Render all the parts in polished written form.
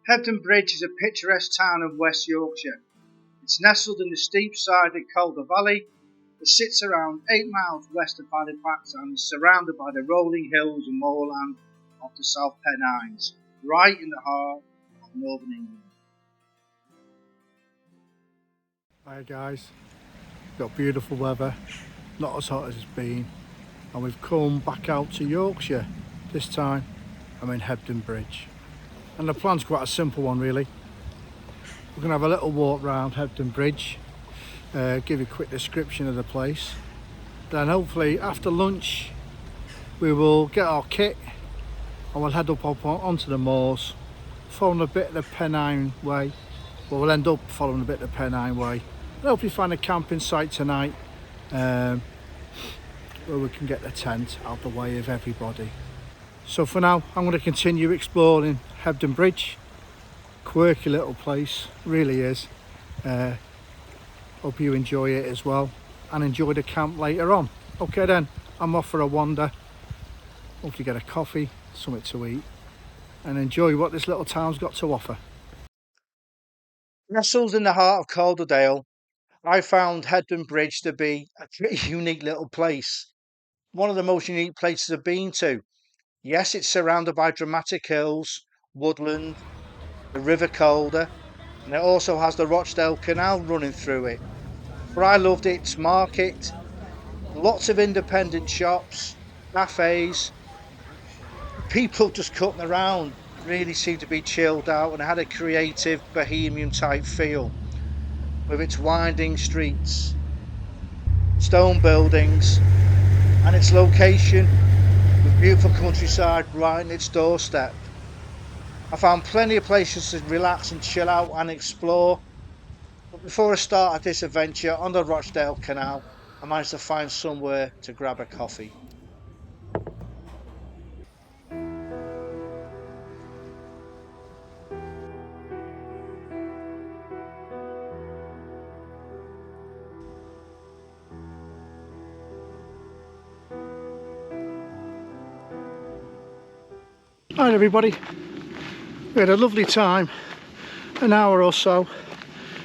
Hebden Bridge is a picturesque town of West Yorkshire. It's nestled in the steep side of Calder Valley that sits around 8 miles west of Halifax and is surrounded by the rolling hills and moorland of the South Pennines, right in the heart of northern England. Hi guys, got beautiful weather, not as hot as it's been, and we've come back out to Yorkshire. This time I'm in Hebden Bridge, and the plan's quite a simple one really. We're going to have a little walk round Hebden Bridge, give you a quick description of the place, then hopefully after lunch we will get our kit and we'll head up onto the moors, following a bit of the Pennine way. Well, we'll end up following a bit of the Pennine way. And hopefully find a camping site tonight where we can get the tent out the way of everybody. So for now, I'm going to continue exploring Hebden Bridge. Quirky little place, really is. Hope you enjoy it as well and enjoy the camp later on. Okay then, I'm off for a wander. Hopefully get a coffee, something to eat, and enjoy what this little town's got to offer. Nestled in the heart of Colden Dale, I found Hebden Bridge to be a pretty unique little place. One of the most unique places I've been to. Yes, it's surrounded by dramatic hills, woodland, the River Calder, and it also has the Rochdale Canal running through it. But I loved its market, lots of independent shops, cafes, people just cutting around, really seemed to be chilled out and had a creative bohemian type feel. With its winding streets, stone buildings, and its location with beautiful countryside right in its doorstep. I found plenty of places to relax and chill out and explore, but before I started this adventure on the Rochdale Canal, I managed to find somewhere to grab a coffee. Hi everybody, we had a lovely time, an hour or so,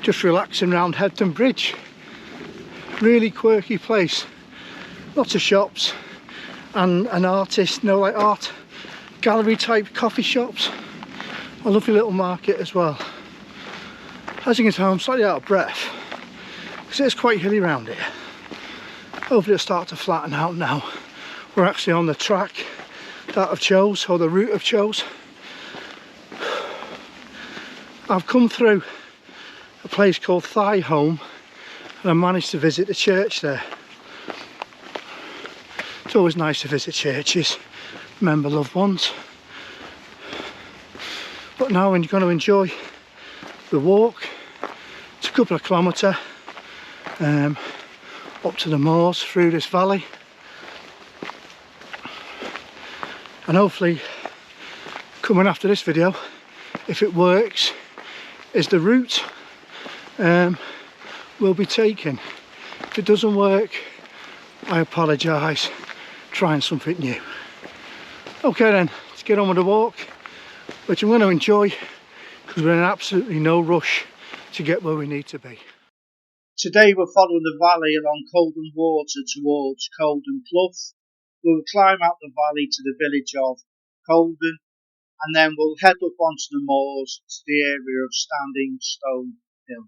just relaxing around Hebden Bridge. Really quirky place, lots of shops and an artist, like art gallery type coffee shops. A lovely little market as well. As you can tell, I'm slightly out of breath because it's quite hilly around here. Hopefully it'll start to flatten out now. We're actually on the track that I've chose, or the route I've chose. I've come through a place called Thigh Home and I managed to visit the church there. It's always nice to visit churches, remember loved ones. But now we're going to enjoy the walk. It's a couple of kilometres up to the moors through this valley. And hopefully, coming after this video, if it works, is the route we'll be taking. If it doesn't work, I apologise, trying something new. Okay then, let's get on with the walk, which I'm going to enjoy because we're in absolutely no rush to get where we need to be. Today we're following the valley along Colden Water towards Colden Clough. We'll climb out the valley to the village of Colden, and then we'll head up onto the moors to the area of Standing Stone Hill.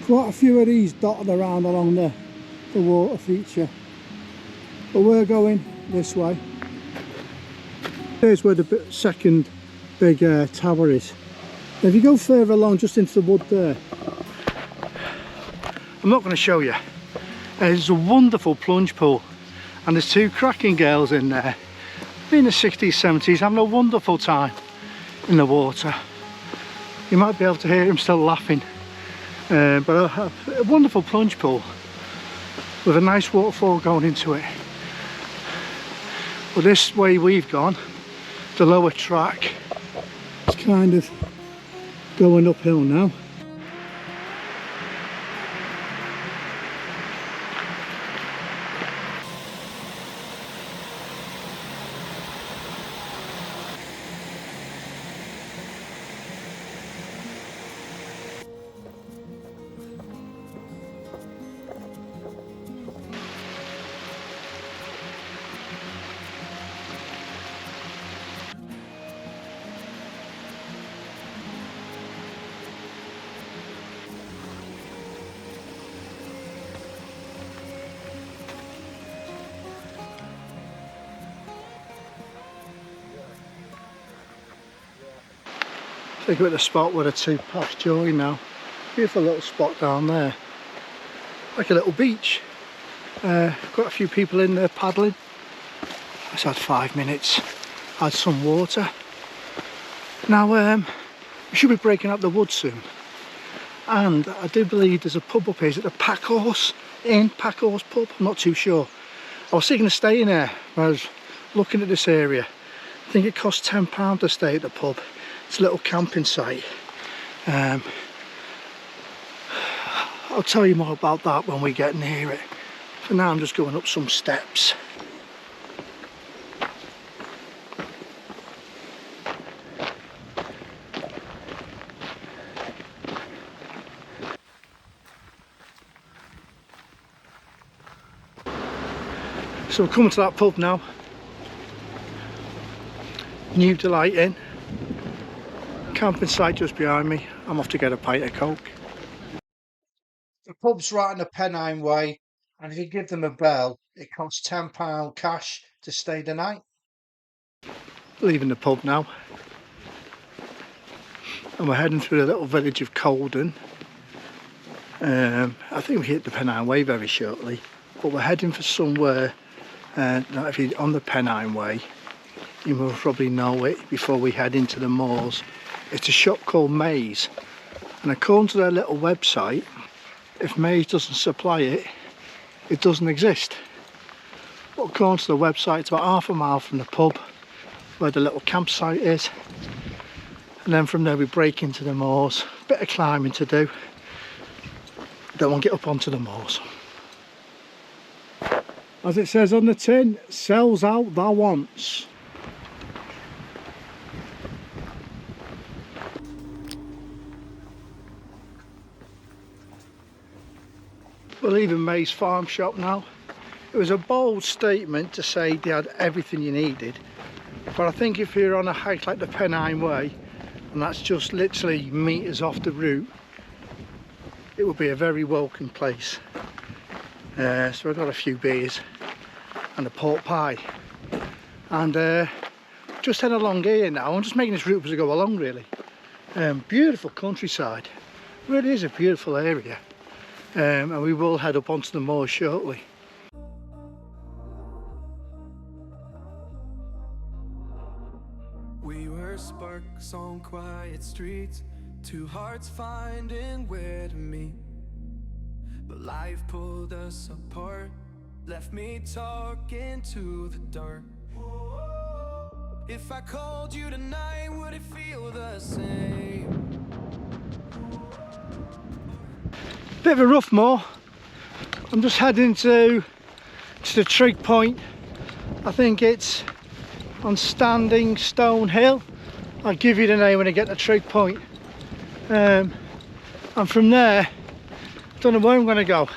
Quite a few of these dotted around along the water feature, but we're going this way. Here's where the second big tower is. If you go further along just into the wood there, I'm not going to show you, there's a wonderful plunge pool and there's two cracking girls in there in the 60s 70s having a wonderful time in the water. You might be able to hear them still laughing. But a wonderful plunge pool. with a nice waterfall going into it. But this way we've gone, the lower track, it's kind of going uphill now. Take a bit of spot where the two paths join now. Beautiful little spot down there, like a little beach. Got a few people in there paddling. Just had 5 minutes, had some water. Now we should be breaking up the wood soon, and I do believe there's a pub up here. Is it the Packhorse Inn, Packhorse pub? I'm not too sure. I was thinking of staying there when I was looking at this area. I think it costs £10 to stay at the pub. It's a little camping site. I'll tell you more about that when we get near it. For now I'm just going up some steps. So we're coming to that pub now. New Delight Inn. Camping site just behind me. I'm off to get a pint of Coke. The pub's right on the Pennine Way, and if you give them a bell, it costs £10 cash to stay the night. Leaving the pub now. And we're heading through the little village of Colden. I think we hit the Pennine Way very shortly, but we're heading for somewhere. Now if you're on the Pennine Way, you will probably know it before we head into the moors. It's a shop called Maze, and according to their little website, if Maze doesn't supply it, it doesn't exist. But according to the website, it's about half a mile from the pub where the little campsite is, and then from there we break into the moors. Bit of climbing to do, then we'll get up onto the moors. As it says on the tin, sells out thou wants. We're leaving Maze Farm Shop now. It was a bold statement to say they had everything you needed, but I think if you're on a hike like the Pennine Way, and that's just literally metres off the route, it would be a very welcome place. So I got a few beers and a pork pie, and just head along here now. I'm just making this route as I go along, really. Beautiful countryside, really is a beautiful area. And we will head up onto the moor shortly. We were sparks on quiet streets, two hearts finding where to meet, but life pulled us apart, left me talking to the dark. If I called you tonight, would it feel the same? Bit of a rough moor. I'm just heading to the trig point. I think it's on Standing Stone Hill. I'll give you the name when I get to trig point. And from there, I don't know where I'm going to go.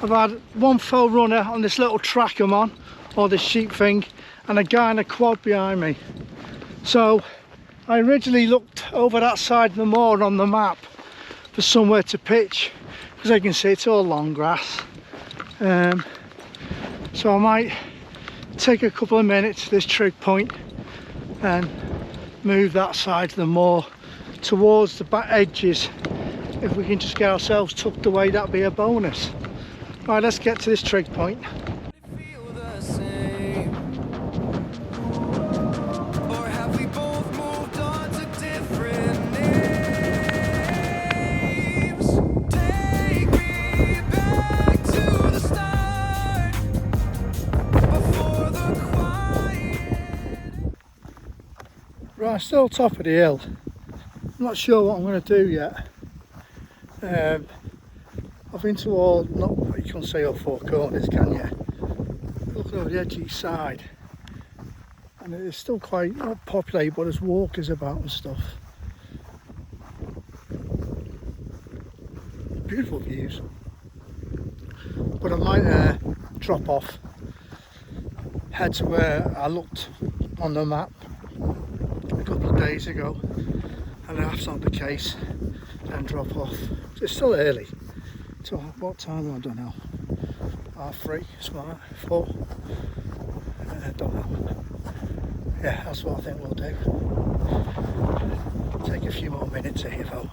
I've had one fell runner on this little track I'm on, or this sheep thing, and a guy in a quad behind me. So I originally looked over that side of the moor on the map for somewhere to pitch, because I can see it's all long grass. So I might take a couple of minutes to this trig point and move that side of the moor towards the back edges. If we can just get ourselves tucked away, that'd be a bonus. Right, let's get to this trig point. Take me back to the start. Right, still top of the hill. I'm not sure what I'm going to do yet. I've been to all, not you can't say all four corners, can you? Looking over the edge of each side, and it's still quite not populated, but there's walkers about and stuff. Beautiful views. But I might drop off, head to where I looked on the map a couple of days ago, and if that's not the case, then drop off. It's still early. So what time have I done now? 3:30, smart, 4. I don't know. Yeah, that's what I think we'll do. Take a few more minutes here though.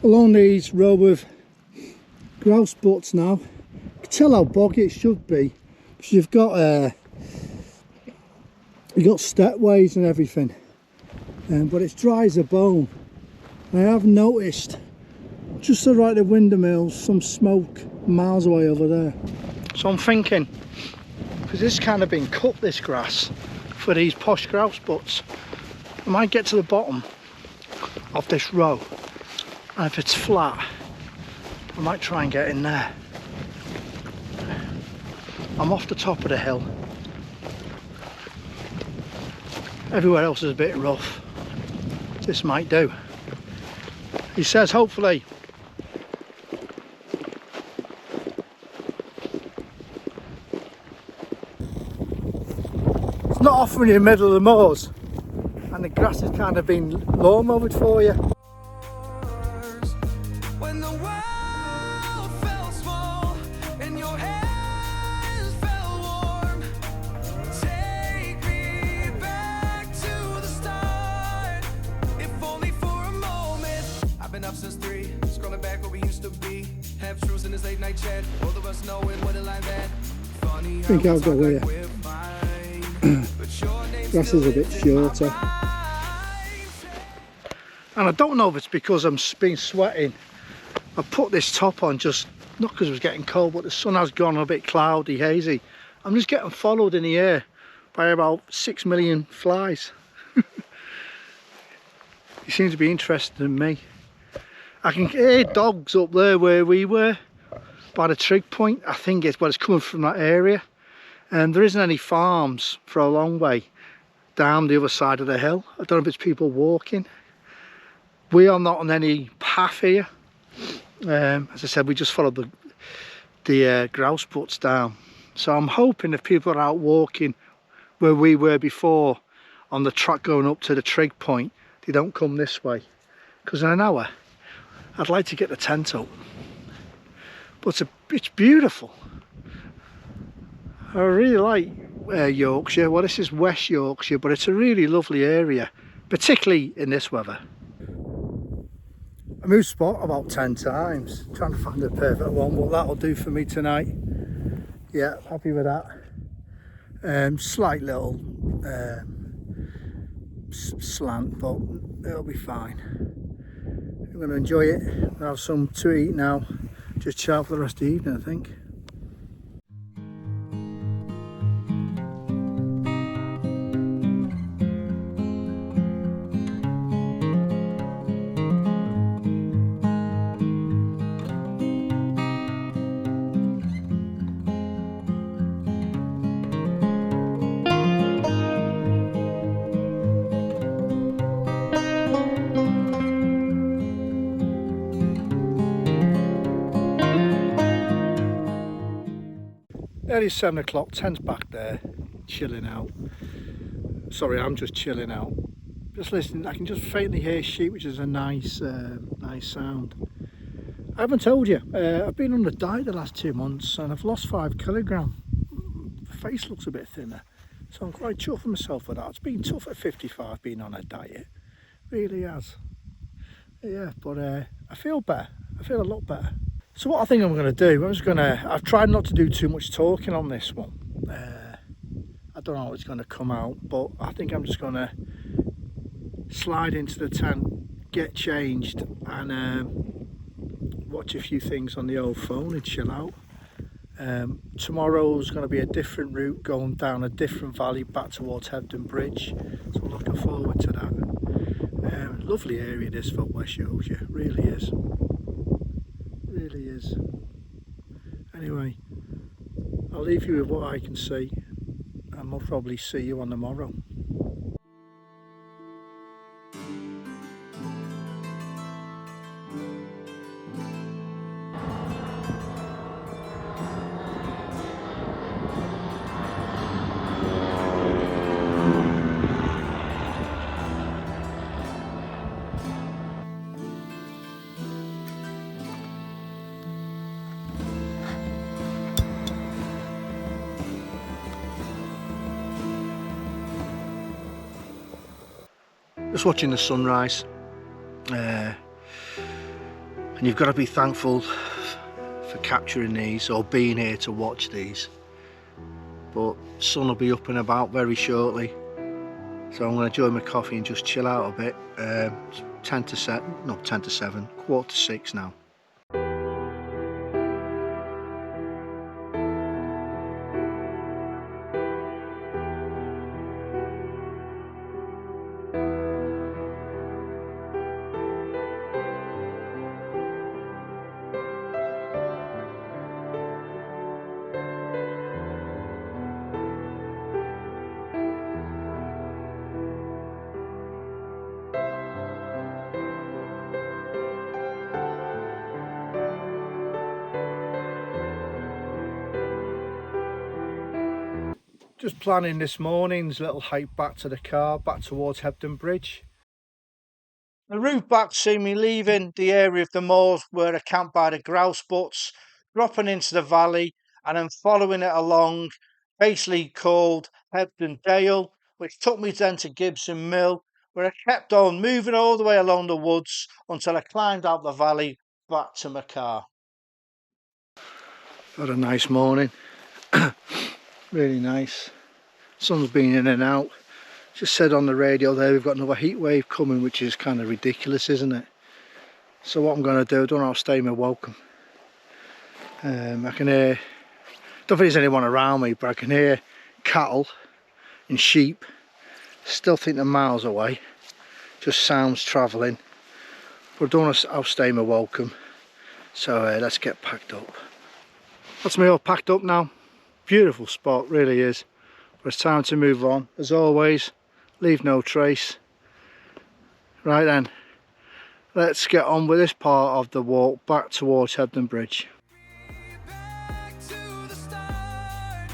Along these row of grouse butts now, you can tell how boggy it should be, because you've got stepways and everything, but it's dry as a bone. And I have noticed just to the right of the windmills some smoke miles away over there. So I'm thinking, because this kind of been cut, this grass, for these posh grouse butts, I might get to the bottom of this row, and if it's flat I might try and get in there. I'm off the top of the hill. Everywhere else is a bit rough. This might do. He says hopefully. It's not offering you in the middle of the moors, and the grass has kind of been lawn mowed for you. When the world felt small and your hands felt warm, take me back to the start, if only for a moment. I've been up since 3, scrolling back where we used to be. Have truths in this late night chat, both of us knowing what a line that. Funny, I think I'll go here. Grass is a bit shorter. And I don't know if it's because I'm been sweating. I put this top on just, not because it was getting cold, but the sun has gone a bit cloudy, hazy. I'm just getting followed in the air by about 6 million flies. He seems to be interested in me. I can hear dogs up there where we were, by the trig point. I think it's, well, it's coming from that area. And there isn't any farms for a long way down the other side of the hill. I don't know if it's people walking. We are not on any path here. As I said, we just followed the grouse butts down. So I'm hoping if people are out walking where we were before on the track going up to the trig point, they don't come this way. Because in an hour, I'd like to get the tent up. But it's beautiful. I really like Yorkshire. Well, this is West Yorkshire, but it's a really lovely area, particularly in this weather. I moved spot about 10 times, trying to find the perfect one, but that'll do for me tonight. Yeah, happy with that. Slight little slant, but it'll be fine. I'm going to enjoy it. I'm going to have some to eat now. Just chill out for the rest of the evening, I think. It is 7 o'clock, tent's back there, chilling out. Sorry, I'm just chilling out. Just listening, I can just faintly hear sheep, which is a nice nice sound. I haven't told you, I've been on a diet the last 2 months and I've lost 5 kilograms. The face looks a bit thinner, so I'm quite chuffed with myself for that. It's been tough at 55 being on a diet, really has. Yeah, but I feel better, I feel a lot better. So what I think I'm going to do, I've tried not to do too much talking on this one. I don't know how it's going to come out, but I think I'm just going to slide into the tent, get changed and watch a few things on the old phone and chill out. Tomorrow's going to be a different route, going down a different valley back towards Hebden Bridge, so I'm looking forward to that. Lovely area this for West Yorkshire, really is, really is. Anyway, I'll leave you with what I can see, and we'll probably see you on the morrow. Just watching the sunrise, and you've got to be thankful for capturing these or being here to watch these, but sun will be up and about very shortly, so I'm going to enjoy my coffee and just chill out a bit. It's 10 to 7, not 10 to 7, quarter to 6 now. Just planning this morning's little hike back to the car, back towards Hebden Bridge. The route back see me leaving the area of the moors where I camped by the grouse butts, dropping into the valley and then following it along, basically called Hebden Dale, which took me then to Gibson Mill, where I kept on moving all the way along the woods until I climbed out the valley back to my car. Had a nice morning, really nice. Sun's been in and out. Just said on the radio there we've got another heat wave coming, which is kind of ridiculous, isn't it? So what I'm going to do, I don't know how to stay my welcome. I can hear, don't think there's anyone around me, but I can hear cattle and sheep. Still think they're miles away, just sounds travelling, but I don't know how to stay my welcome. So let's get packed up. That's me all packed up now. Beautiful spot, really is. But it's time to move on. As always, leave no trace. Right then, let's get on with this part of the walk back towards Hebden Bridge. Back to the start,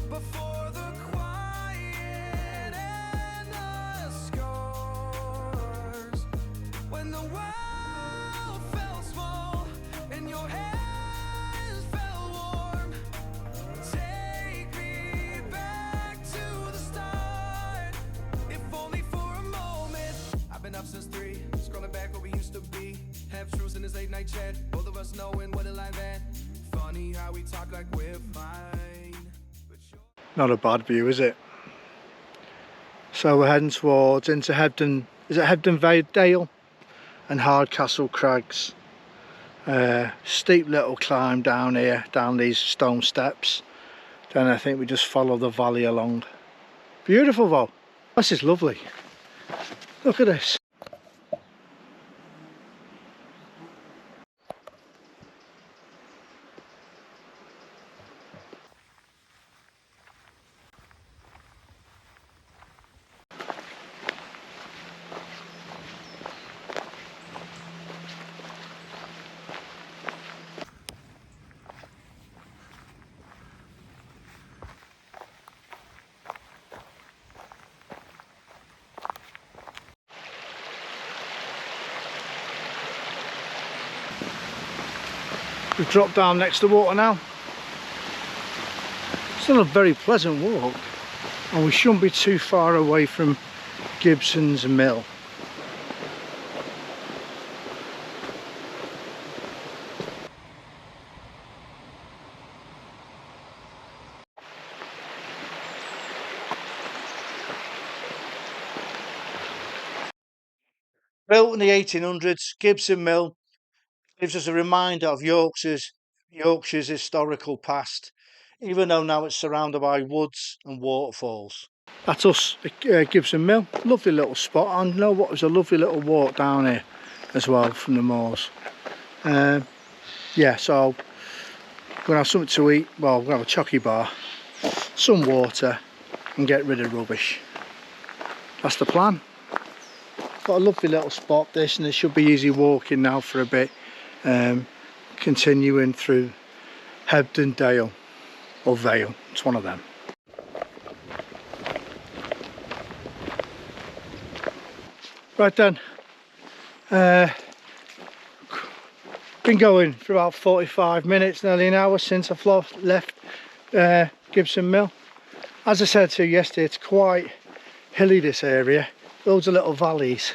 before the quiet and the scars. When the world felt small and your hands felt warm. Take me back to the start, if only for a moment. I've been up since 3, scrolling back where we used to be. Have truths in this late night chat, both of us knowing what a life at. Funny how we talk like we're fine, but Not a bad view, is it? So we're heading towards into Hebden, is it Hebden Dale and Hardcastle Crags. Steep little climb down here, down these stone steps. Then I think we just follow the valley along. Beautiful though. This is lovely. Look at this. We've dropped down next to the water now. Still a very pleasant walk, and we shouldn't be too far away from Gibson's Mill. Built in the 1800s, Gibson Mill gives us a reminder of Yorkshire's Yorkshire's historical past, even though now it's surrounded by woods and waterfalls. That's us at Gibson Mill. Lovely little spot, and you know what, there's a lovely little walk down here as well from the moors. Yeah, so we're gonna have something to eat. Well, we're gonna have a chocky bar, some water, and get rid of rubbish. That's the plan. Got a lovely little spot this, and it should be easy walking now for a bit, continuing through Hebden Dale or Vale, it's one of them. Right then, been going for about 45 minutes, nearly an hour since I've left Gibson Mill. As I said to you yesterday, it's quite hilly, this area, loads of little valleys,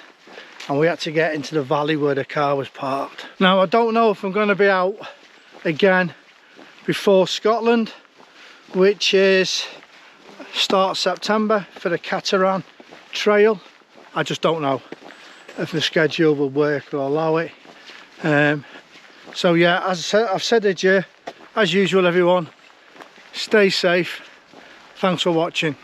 and we had to get into the valley where the car was parked. Now I don't know if I'm going to be out again before Scotland, which is start of September, for the Cateran Trail. I just don't know if the schedule will work or allow it. So yeah, as I said, I've said adieu. As usual everyone, stay safe. Thanks for watching.